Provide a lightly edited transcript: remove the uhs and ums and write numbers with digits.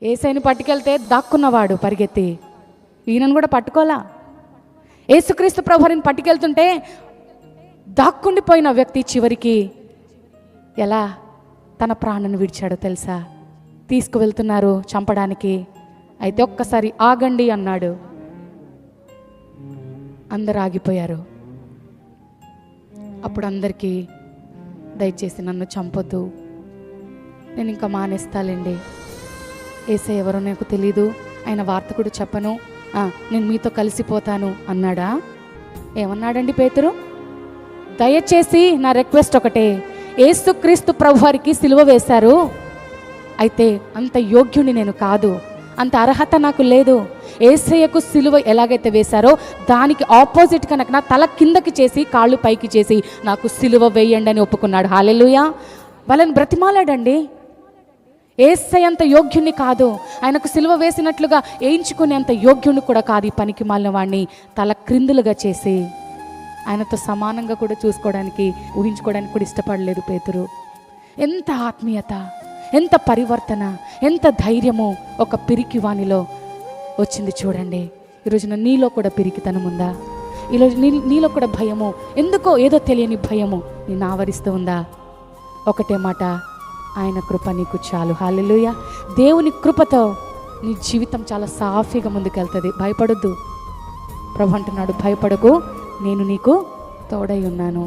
యేసయ్యని పట్టుకెళ్తే దాక్కున్నవాడు పరిగెత్తి ఈయనను కూడా పట్టుకోలా. యేసుక్రీస్తు ప్రభువుని పట్టుకెళ్తుంటే దాక్కుండిపోయిన వ్యక్తి చివరికి ఎలా తన ప్రాణాన్ని విడిచాడో తెలుసా? తీసుకువెళ్తున్నారు చంపడానికి. అయితే ఒక్కసారి ఆగండి అన్నాడు. అందరు ఆగిపోయారు. అప్పుడు అందరికీ దయచేసి నన్ను చంపొద్దు, నేను ఇంకా మానేస్తాలేండి, యేసయ్య ఎవరో నాకు తెలీదు, ఆయన వార్త కూడా చెప్పను, నేను మీతో కలిసిపోతాను అన్నాడా? ఏమన్నాడండి పేతురు? దయచేసి నా రిక్వెస్ట్ ఒకటే, యేసుక్రీస్తు ప్రభువారికి సిలువ వేశారు, అయితే అంత యోగ్యుని నేను కాదు, అంత అర్హత నాకు లేదు. యేసయ్యకు సిలువ ఎలాగైతే వేశారో దానికి ఆపోజిట్గా నాకు నా తల కిందకి చేసి కాళ్ళు పైకి చేసి నాకు సిలువ వేయండి అని ఒప్పుకున్నాడు. హల్లెలూయా. వాళ్ళని బ్రతిమాలాడండి. యేసయ్య అంత యోగ్యుని కాదు, ఆయనకు సిలువ వేసినట్లుగా వేయించుకునేంత యోగ్యుని కూడా కాదు. ఈ పనికి మాలిన వాడిని తల క్రిందులుగా చేసి ఆయనతో సమానంగా కూడా చూసుకోవడానికి ఊహించుకోవడానికి కూడా ఇష్టపడలేదు పేతురు. ఎంత ఆత్మీయత, ఎంత పరివర్తన, ఎంత ధైర్యము ఒక పిరికి వానిలో వచ్చింది చూడండి. ఈరోజున నీలో కూడా పిరికితనం ఉందా? ఈరోజు నీలో కూడా భయము, ఎందుకో ఏదో తెలియని భయము నిన్ను ఆవరిస్తూ ఉందా? ఒకటే మాట, ఆయన కృప నీకు చాలు. హల్లెలూయా. దేవుని కృపతో నీ జీవితం చాలా సాఫీగా ముందుకెళ్తుంది. భయపడొద్దు. ప్రభు అంటున్నాడు, భయపడకు, నేను నీకు తోడై ఉన్నాను.